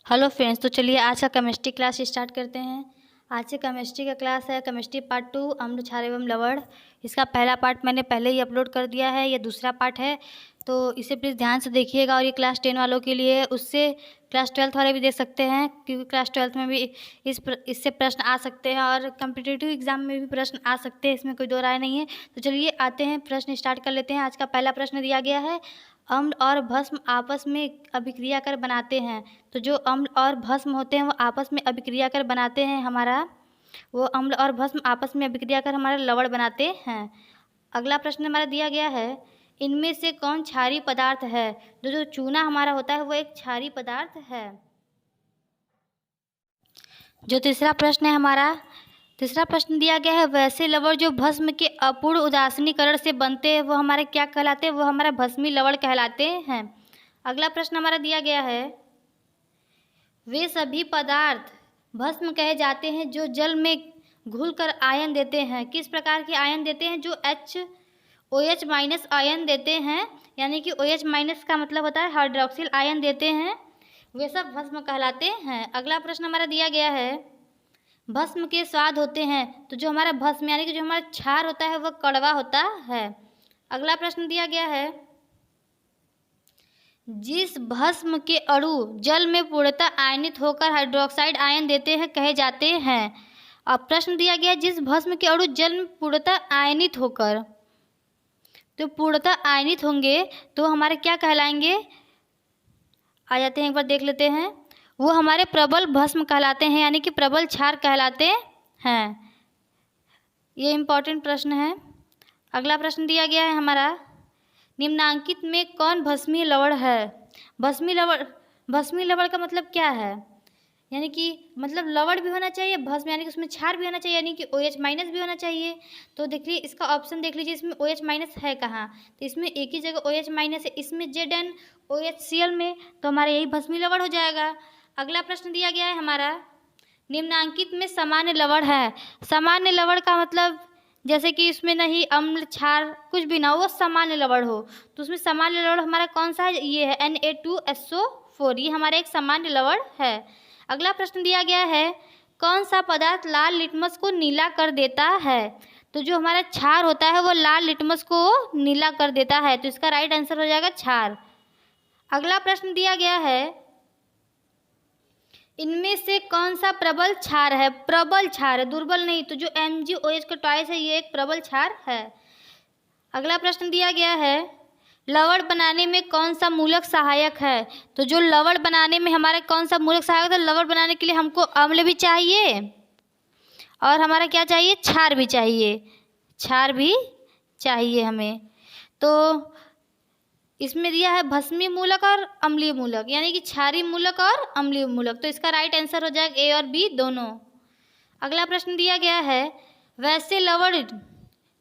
Hello friends, तो चलिए आज का केमिस्ट्री क्लास स्टार्ट करते हैं। आज से केमिस्ट्री का क्लास है केमिस्ट्री पार्ट 2 अम्ल क्षार एवं लवण। इसका पहला पार्ट मैंने पहले ही अपलोड कर दिया है, ये दूसरा पार्ट है, तो इसे प्लीज़ ध्यान से देखिएगा। और ये क्लास 10 वालों के लिए, उससे क्लास 12 वाले भी देख सकते हैं, क्योंकि क्लास 12 में भी इससे प्रश्न आ सकते हैं और कम्पिटिटिव एग्जाम में भी प्रश्न आ सकते हैं, इसमें कोई दो राय नहीं है। तो चलिए आते हैं, प्रश्न स्टार्ट कर लेते हैं। आज का पहला प्रश्न दिया गया है, अम्ल और भस्म आपस में अभिक्रिया कर बनाते हैं। तो जो अम्ल और भस्म होते हैं वो आपस में अभिक्रिया कर बनाते हैं वो अम्ल और भस्म आपस में अभिक्रिया कर हमारा लवण बनाते हैं। अगला प्रश्न हमारा दिया गया है, इनमें से कौन क्षारीय पदार्थ है? जो चूना हमारा होता है वो एक क्षारीय पदार्थ है। जो तीसरा प्रश्न दिया गया है, वैसे लवण जो भस्म के अपूर्ण उदासीनीकरण से बनते हैं वो हमारे क्या कहलाते हैं? वो हमारा भस्मी लवण कहलाते हैं। अगला प्रश्न हमारा दिया गया है, वे सभी पदार्थ भस्म कहे जाते हैं जो जल में घुलकर आयन देते हैं। किस प्रकार के आयन देते हैं? जो OH माइनस आयन देते हैं, यानी कि OH माइनस का मतलब होता है हाइड्रोक्सिल आयन देते हैं, वे सब भस्म कहलाते हैं। अगला प्रश्न हमारा दिया गया है, भस्म के स्वाद होते हैं। तो जो हमारा भस्म यानी कि जो हमारा क्षार होता है वह कड़वा होता है। अगला प्रश्न दिया गया है, जिस भस्म के अणु जल में पूर्णतः आयनित होकर हाइड्रोक्साइड आयन देते हैं कहे जाते हैं। अब प्रश्न दिया गया, जिस भस्म के अणु जल में पूर्णतः आयनित होकर, तो पूर्णतः आयनित होंगे तो हमारे क्या कहलाएंगे? आ जाते हैं, एक बार देख लेते हैं। वो हमारे प्रबल भस्म कहलाते हैं, यानी कि प्रबल क्षार कहलाते हैं। ये इम्पॉर्टेंट प्रश्न है। अगला प्रश्न दिया गया है हमारा, निम्नांकित में कौन भस्मी लवण है? भस्मी लवण का मतलब क्या है? यानी कि मतलब लवण भी होना चाहिए, भस्म यानी कि उसमें क्षार भी होना चाहिए, यानी कि OH माइनस भी होना चाहिए। तो देखिए इसका ऑप्शन देख लीजिए, इसमें OH माइनस है कहाँ? तो इसमें एक ही जगह OH माइनस है, इसमें ZnOHCl में, तो हमारा यही भस्मी लवण हो जाएगा। अगला प्रश्न दिया गया है हमारा, निम्नांकित में सामान्य लवण है। सामान्य लवण का मतलब जैसे कि इसमें नहीं अम्ल क्षार कुछ भी ना हो, वो सामान्य लवण हो, तो उसमें सामान्य लवण हमारा कौन सा है? ये है Na2SO4, ये हमारा एक सामान्य लवण है। अगला प्रश्न दिया गया है, कौन सा पदार्थ लाल लिटमस को नीला कर देता है? तो जो हमारा क्षार होता है वो लाल लिटमस को नीला कर देता है, तो इसका राइट आंसर हो जाएगा क्षार। अगला प्रश्न दिया गया है, इनमें से कौन सा प्रबल क्षार है? प्रबल क्षार है, दुर्बल नहीं। तो जो MgOH का ट्वाइस है ये एक प्रबल क्षार है। अगला प्रश्न दिया गया है, लवण बनाने में कौन सा मूलक सहायक है? तो जो लवण बनाने में हमारा कौन सा मूलक सहायक है? लवण बनाने के लिए हमको अम्ल भी चाहिए और हमारा क्या चाहिए? क्षार भी चाहिए हमें। तो इसमें दिया है भस्मी मूलक और अम्लीय मूलक, यानी कि क्षारीय मूलक और अम्लीय मूलक, तो इसका राइट आंसर हो जाएगा A और B दोनों। अगला प्रश्न दिया गया है, वैसे लवण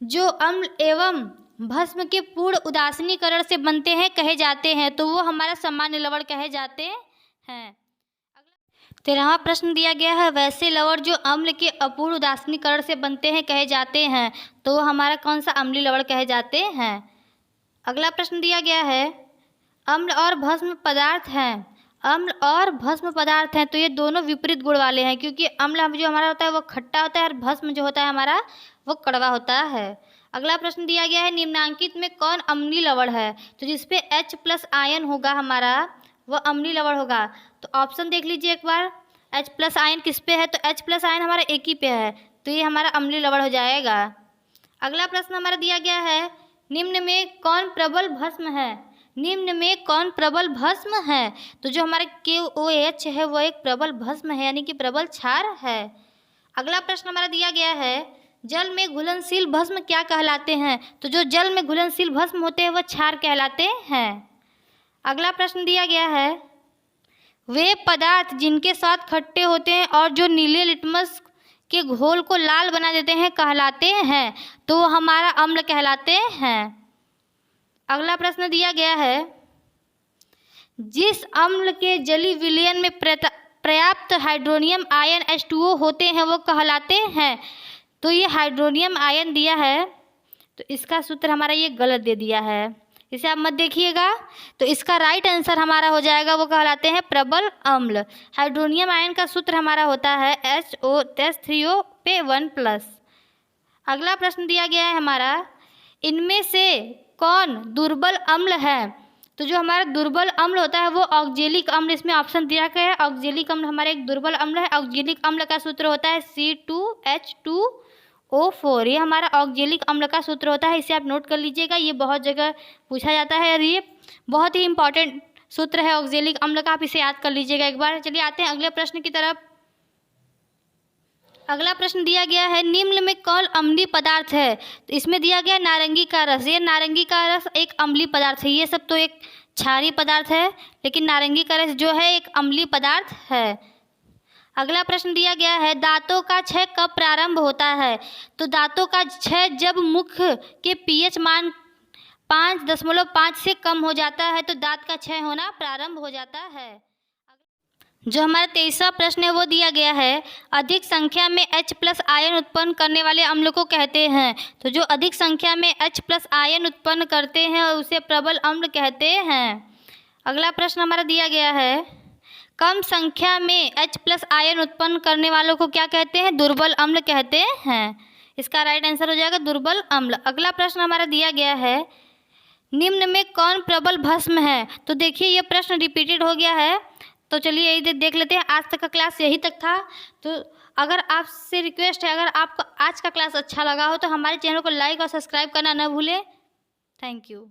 जो अम्ल एवं भस्म के पूर्ण उदासीनीकरण से बनते हैं कहे जाते हैं, तो वो हमारा सामान्य लवण कहे जाते हैं। 13वां प्रश्न दिया गया है, वैसे लवण जो अम्ल के अपूर्ण उदासीनीकरण से बनते हैं कहे जाते हैं, तो वो हमारा कौन सा अम्लीय लवण कहे जाते हैं। अगला प्रश्न दिया गया है, अम्ल और भस्म पदार्थ हैं, तो ये दोनों विपरीत गुण वाले हैं, क्योंकि अम्ल जो हमारा होता है वो खट्टा होता है और भस्म जो होता है हमारा वो कड़वा होता है। अगला प्रश्न दिया गया है, निम्नांकित में कौन अम्लीय लवण है? तो जिसपे H+ आयन होगा हमारा वो अम्लीय लवण होगा। तो ऑप्शन देख लीजिए एक बार, H+ आयन किस पे है? तो H+ आयन हमारा एक ही पे है, तो ये हमारा अम्लीय लवण हो जाएगा। अगला प्रश्न हमारा दिया गया है, निम्न में कौन प्रबल भस्म है? तो जो हमारा KOH है वो एक प्रबल भस्म है, यानी कि प्रबल क्षार है। अगला प्रश्न हमारा दिया गया है, जल में घुलनशील भस्म क्या कहलाते हैं? तो जो जल में घुलनशील भस्म होते हैं वह क्षार कहलाते हैं। अगला प्रश्न दिया गया है, वे पदार्थ जिनके स्वाद खट्टे होते हैं और जो नीले लिटमस के घोल को लाल बना देते हैं कहलाते हैं, तो वो हमारा अम्ल कहलाते हैं। अगला प्रश्न दिया गया है, जिस अम्ल के जलीय विलयन में पर्याप्त हाइड्रोनियम आयन H2O होते हैं वो कहलाते हैं। तो ये हाइड्रोनियम आयन दिया है, तो इसका सूत्र हमारा ये गलत दे दिया है, इसे आप मत देखिएगा। तो इसका राइट आंसर हमारा हो जाएगा, वो कहलाते हैं प्रबल अम्ल। हाइड्रोनियम आयन का सूत्र हमारा होता है HO3O पे 1+। अगला प्रश्न दिया गया है हमारा, इनमें से कौन दुर्बल अम्ल है? तो जो हमारा दुर्बल अम्ल होता है वो ऑक्जेलिक अम्ल, इसमें ऑप्शन दिया गया है। ऑक्जेलिक अम्ल हमारा एक दुर्बल अम्ल है। ऑक्जेलिक अम्ल का सूत्र होता है C2H2O4। ये हमारा ऑक्जेलिक अम्ल का सूत्र होता है, इसे आप नोट कर लीजिएगा, ये बहुत जगह पूछा जाता है और ये बहुत ही इंपॉर्टेंट सूत्र है ऑक्जेलिक अम्ल का, आप इसे याद कर लीजिएगा एक बार। चलिए आते हैं अगले प्रश्न की तरफ। अगला प्रश्न दिया गया है, निम्न में कौन अम्लीय पदार्थ है? तो इसमें दिया गया नारंगी का रस। ये नारंगी का रस एक अम्लीय पदार्थ है। ये सब तो एक क्षारीय पदार्थ है, लेकिन नारंगी का रस जो है एक अम्लीय पदार्थ है। अगला प्रश्न दिया गया है, दांतों का क्षय कब प्रारंभ होता है? तो दांतों का क्षय जब मुख के पीएच मान 5.5 से कम हो जाता है, तो दांत का क्षय होना प्रारंभ हो जाता है। जो हमारा 23वां प्रश्न है वो दिया गया है, अधिक संख्या में H+ आयन उत्पन्न करने वाले अम्ल को कहते हैं। तो जो अधिक संख्या में H+ आयन उत्पन्न करते हैं उसे प्रबल अम्ल कहते हैं। अगला प्रश्न हमारा दिया गया है, कम संख्या में H+ आयन उत्पन्न करने वालों को क्या कहते हैं? दुर्बल अम्ल कहते हैं। इसका राइट आंसर हो जाएगा दुर्बल अम्ल। अगला प्रश्न हमारा दिया गया है, निम्न में कौन प्रबल भस्म है? तो देखिए ये प्रश्न रिपीटेड हो गया है, तो चलिए यही देख लेते हैं। आज तक का क्लास यही तक था। तो अगर आपसे रिक्वेस्ट है, अगर आपको आज का क्लास अच्छा लगा हो तो हमारे चैनल को लाइक और सब्सक्राइब करना न भूलें। Thank you.